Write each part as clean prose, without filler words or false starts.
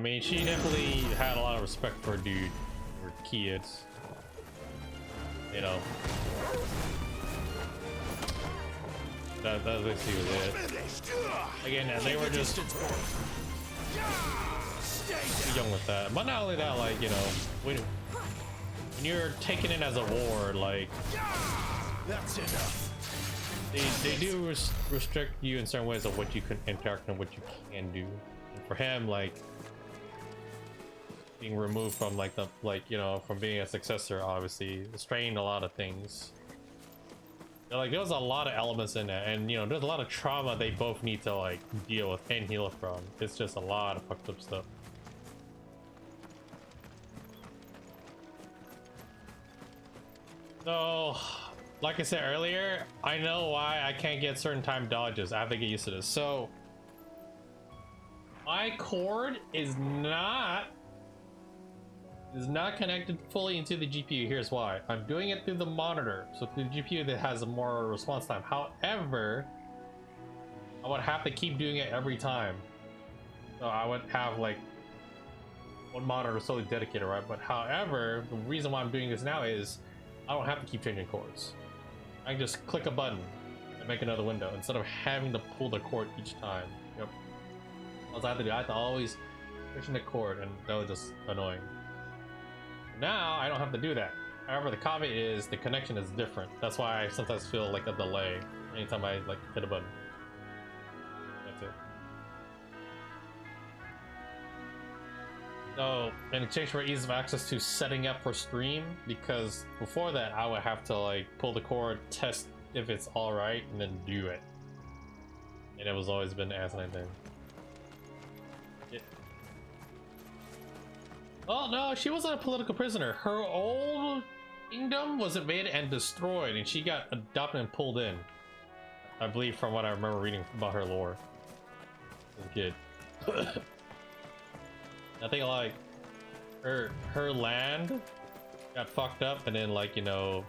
mean, she definitely had a lot of respect for dude, or kids. You know. That basically was it. Again, they were just young with that. But not only that, like, you know, when you're taken in as a ward, like, that's enough. They do restrict you in certain ways of what you can interact and what you can do. And for him, like, being removed from like the, like, you know, from being a successor, obviously strained a lot of things. Like, there was a lot of elements in it, and you know, there's a lot of trauma they both need to like deal with and heal from. It's just a lot of fucked up stuff. So, like I said earlier, I know why I can't get certain time dodges. I have to get used to this. So, my cord is not connected fully into the GPU. Here's why. I'm doing it through the monitor, so through the GPU that has a more response time. However, I would have to keep doing it every time. So I would have like one monitor solely dedicated, right? But however, the reason why I'm doing this now is I don't have to keep changing cords. I can just click a button and make another window instead of having to pull the cord each time. Yep. All I have to do, I have to always push the cord, and that was just annoying. Now I don't have to do that. However, the caveat is the connection is different. That's why I sometimes feel like a delay anytime I like hit a button. That's it. So, in exchange for ease of access to setting up for stream, because before that I would have to like pull the cord, test if it's all right, and then do it. And it was always been an asinine thing. Oh no, she wasn't a political prisoner. Her old kingdom was invaded and destroyed, and she got adopted and pulled in. I believe, from what I remember reading about her lore as a kid. I think like her land got fucked up, and then like, you know,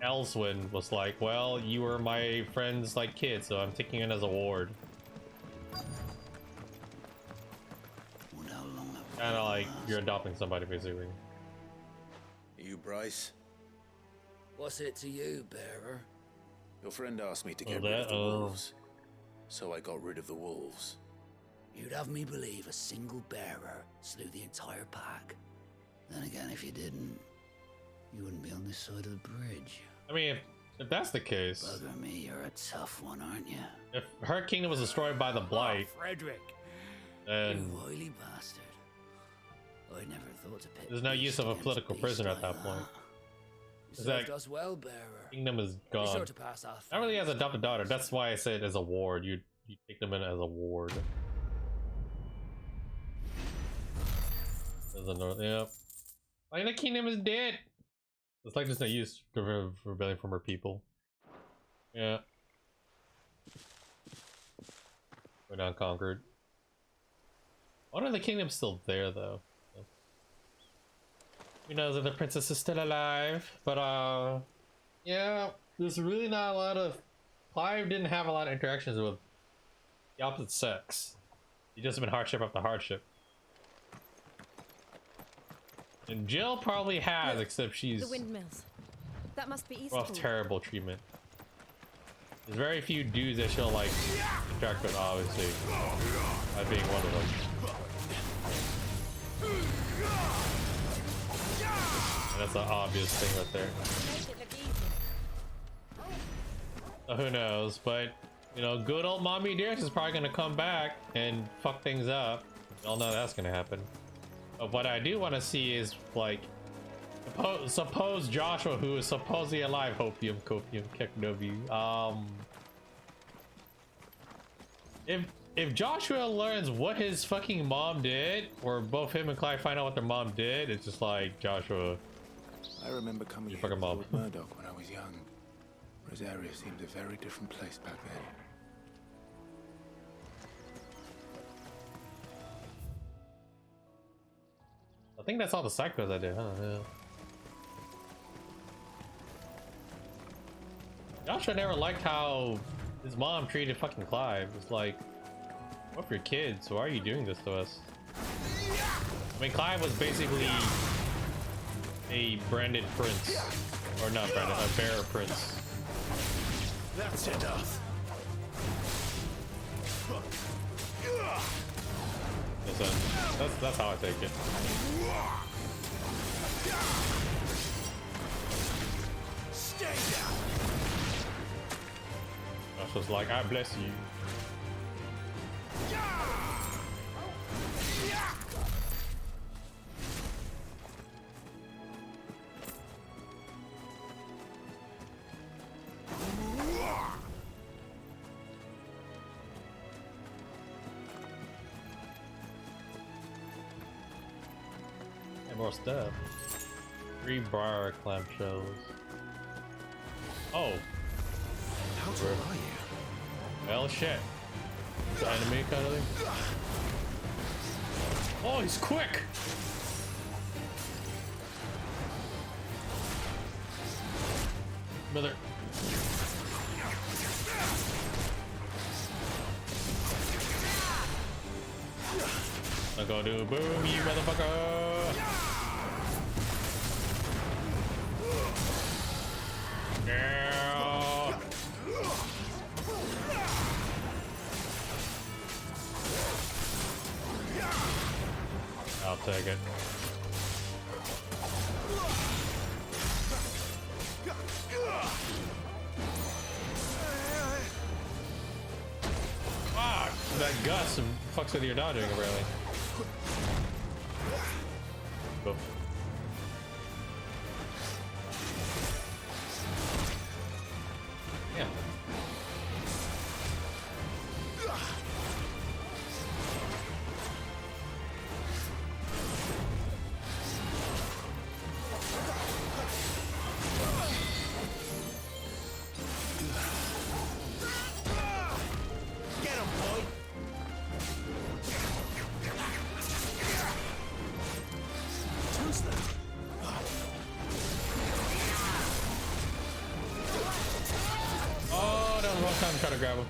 Elswyn was like, well, you were my friend's like kid, so I'm taking it as a ward. Kind of like you're adopting somebody, basically. You, Bryce? What's it to you, bearer? Your friend asked me to get rid of the wolves, so I got rid of the wolves. You'd have me believe a single bearer slew the entire pack. Then again, if you didn't, you wouldn't be on this side of the bridge. I mean, if that's the case... Bugger me, you're a tough one, aren't you? If her kingdom was destroyed by the Blight... Oh, Frederick! Then... You wily bastard. I never thought to pit. There's no use of a political prisoner at that point. You served us well, bearer. Kingdom is gone. Sure to pass off. Not really as a adopted daughter. That's why I said as a ward. You take them in as a ward. As a north, yep. Like, the kingdom is dead. It's like there's no use to rebelling from her people. Yeah. We're not conquered. I wonder if the kingdom's still there though. Who knows if the princess is still alive? But yeah, there's really not a lot of... Clive didn't have a lot of interactions with the opposite sex. He just been hardship after hardship. And Jill probably has, except she's... The windmills. That must be east. Well, terrible treatment. There's very few dudes that she'll like interact with, obviously. By being one of them. And that's an obvious thing right there. So who knows, but you know, good old Mommy Dearest is probably gonna come back and fuck things up. We all know that's gonna happen. But what I do want to see is like, suppose Joshua, who is supposedly alive, Hopium, Copium, Keknobu, if Joshua learns what his fucking mom did, or both him and Clive find out what their mom did, it's just like, Joshua, I remember coming here fucking mom. with Murdoch when I was young. Rosaria seemed a very different place back then. I think that's all the psychos I did, huh? Yeah. Joshua never liked how his mom treated fucking Clive. It's like, what for your kids? Why are you doing this to us? I mean, Clive was basically a branded prince, or not branded, a bearer prince. That's enough. Listen, that's how I take it. Stay down. Josh was like, I bless you. And more stuff. 3 bar clamshells. Oh. How tall are you? Well, shit. The enemy kind of thing. Oh, he's quick! Mother. I'm gonna do boom, you motherfucker! Yeah. I'll take it. Fuck! That Gus fucks with your dodging, apparently. Go. Yeah. Get him, boy. Who's that? Oh, that was one time trying to grab him.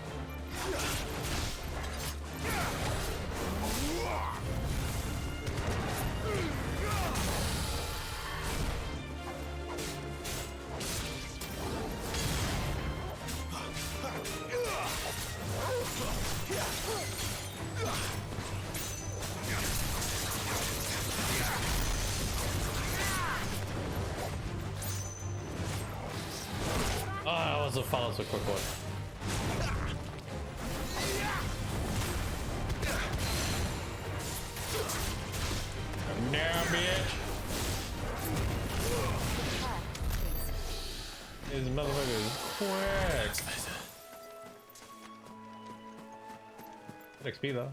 Oh, that was a follow so quick one. Now, bitch. This motherfucker is quick. Good XP though.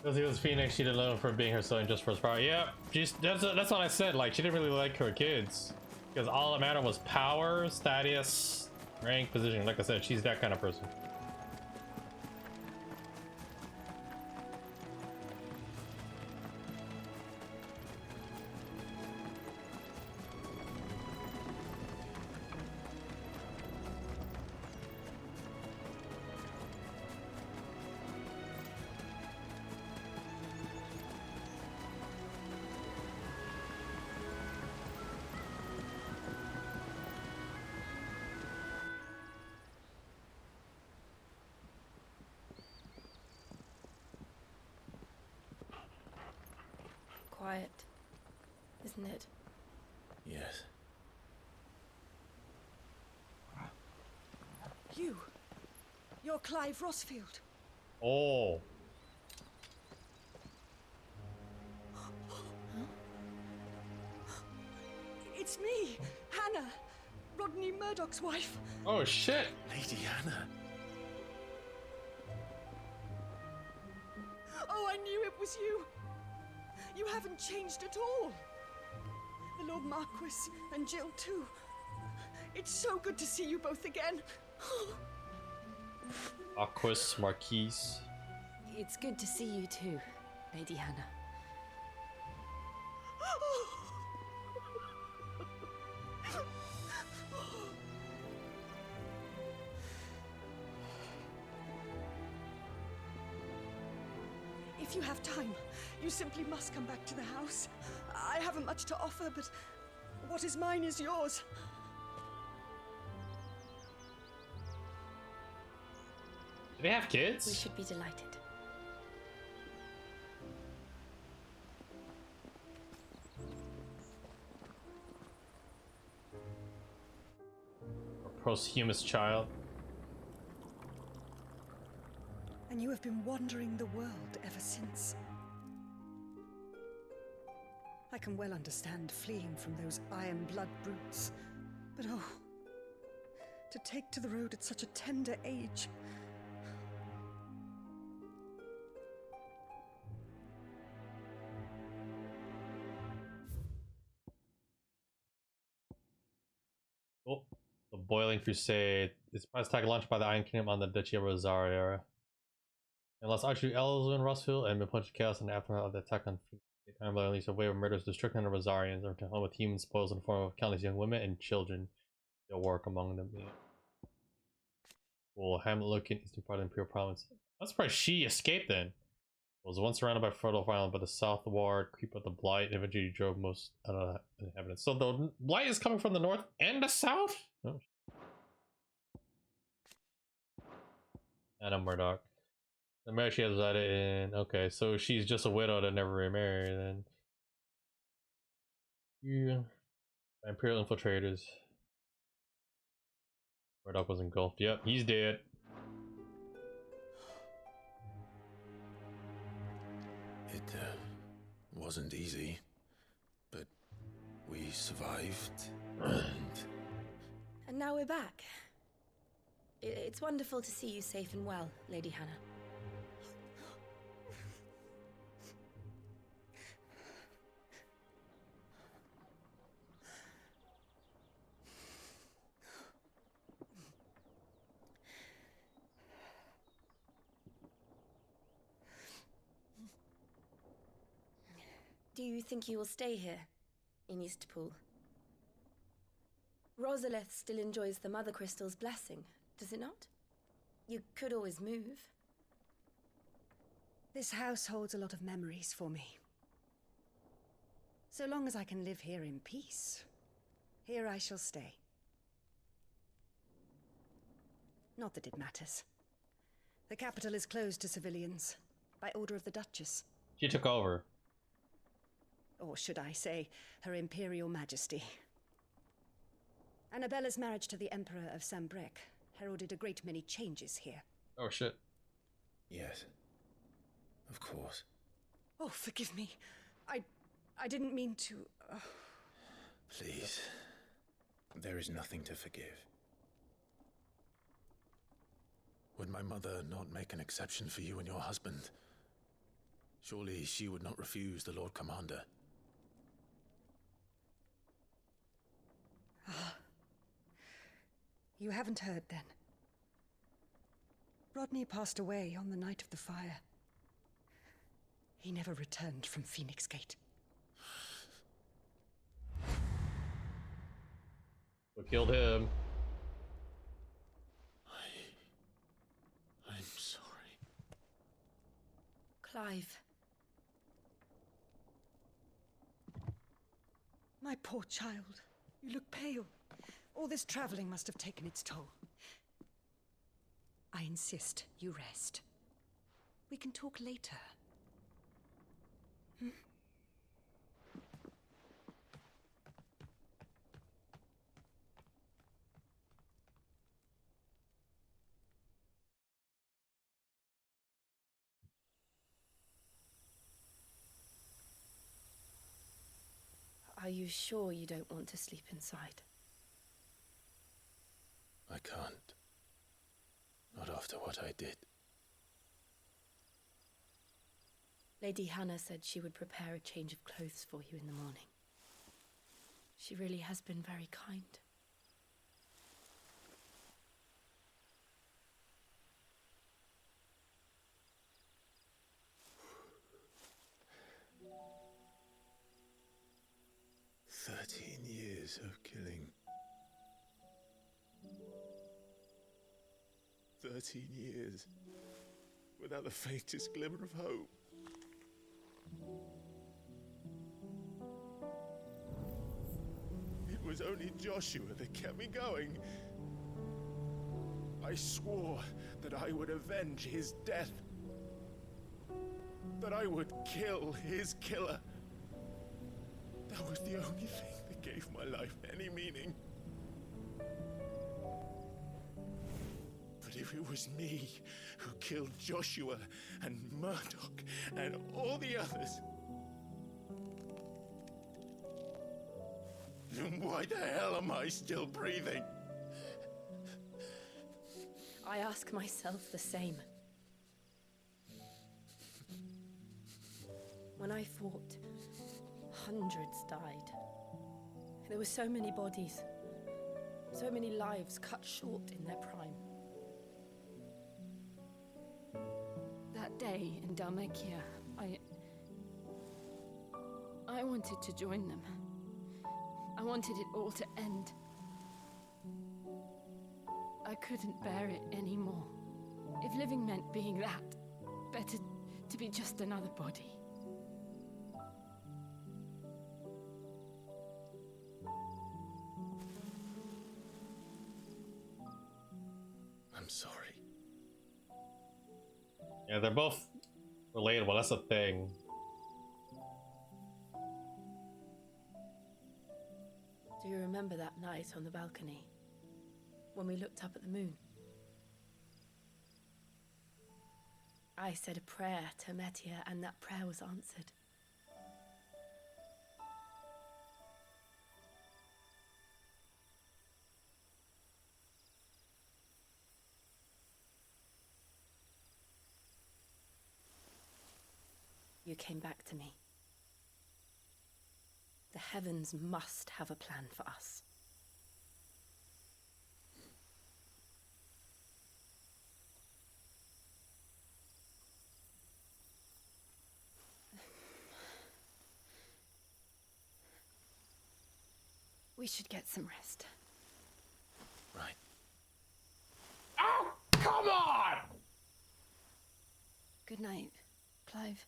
Because he was Phoenix, she didn't love him for being her son just for his power. Yeah, that's what I said. Like, she didn't really like her kids. Because all that mattered was power, status, rank, position. Like I said, she's that kind of person. Quiet, isn't it? Yes. You're Clive Rossfield. Oh. It's me, Hannah, Rodney Murdoch's wife. Oh shit. Lady Hannah. Oh, I knew it was you. You haven't changed at all. The Lord Marquis and Jill too. It's so good to see you both again. Marquis, Marquise. It's good to see you too, Lady Hannah. If you have time, you simply must come back to the house. I haven't much to offer, but what is mine is yours. Do they have kids? We should be delighted. A posthumous child. And you have been wandering the world ever since. I can well understand fleeing from those iron blood brutes. But oh, to take to the road at such a tender age. Oh, the Boiling Crusade. It's surprise attack launched by the Iron Kingdom on the Duchy of Rosaria. Unless Archduke Elzwin Rossfield and been punched to chaos in the aftermath of the attack on Time by unleashed a wave of murders, destruction of Rosarians, and return home with human spoils in the form of countless young women and children. They'll work among them. Yeah. Well, Hamlet located eastern part of the Imperial Province. I'm surprised she escaped then. Was once surrounded by fertile island, but the south ward creep of the Blight eventually drove most out of the inhabitants. So the Blight is coming from the north and the south? Oh. Anna Murdoch. The marriage she has resided in. Okay, so she's just a widow that never remarried then. Yeah. Imperial infiltrators. Murdoch was engulfed. Yep, he's dead. It wasn't easy, but we survived, And now we're back. It's wonderful to see you safe and well, Lady Hannah. Do you think you will stay here, in Eastpool? Rosalith still enjoys the Mother Crystal's blessing, does it not? You could always move. This house holds a lot of memories for me. So long as I can live here in peace, here I shall stay. Not that it matters. The capital is closed to civilians, by order of the Duchess. She took over. Or should I say, Her Imperial Majesty. Annabella's marriage to the Emperor of Sambrec heralded a great many changes here. Oh shit. yes, of course. Oh, forgive me. I didn't mean to... Please, there is nothing to forgive. Would my mother not make an exception for you and your husband? Surely she would not refuse the Lord Commander. You haven't heard, then. Rodney passed away on the night of the fire. He never returned from Phoenix Gate. We killed him. I'm sorry. Clive. My poor child. You look pale. All this traveling must have taken its toll. I insist you rest. We can talk later. Are you sure you don't want to sleep inside? I can't. Not after what I did. Lady Hannah said she would prepare a change of clothes for you in the morning. She really has been very kind. Years of killing. 13 years without the faintest glimmer of hope. It was only Joshua that kept me going. I swore that I would avenge his death. That I would kill his killer. That was the only thing that gave my life any meaning. But if it was me who killed Joshua and Murdoch and all the others, then why the hell am I still breathing? I ask myself the same. When I fought, hundreds died. There were so many bodies, so many lives cut short in their prime. That day in Dalmekia, I wanted to join them. I wanted it all to end. I couldn't bear it anymore. If living meant being that, better to be just another body. I'm sorry. Yeah, they're both relatable. That's the thing. Do you remember that night on the balcony when we looked up at the moon? I said a prayer to Metia, and that prayer was answered. You came back to me. The heavens must have a plan for us. We should get some rest. Right. Oh, come on! Good night, Clive.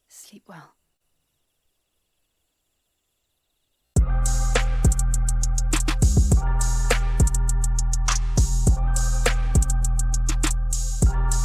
Sleep well.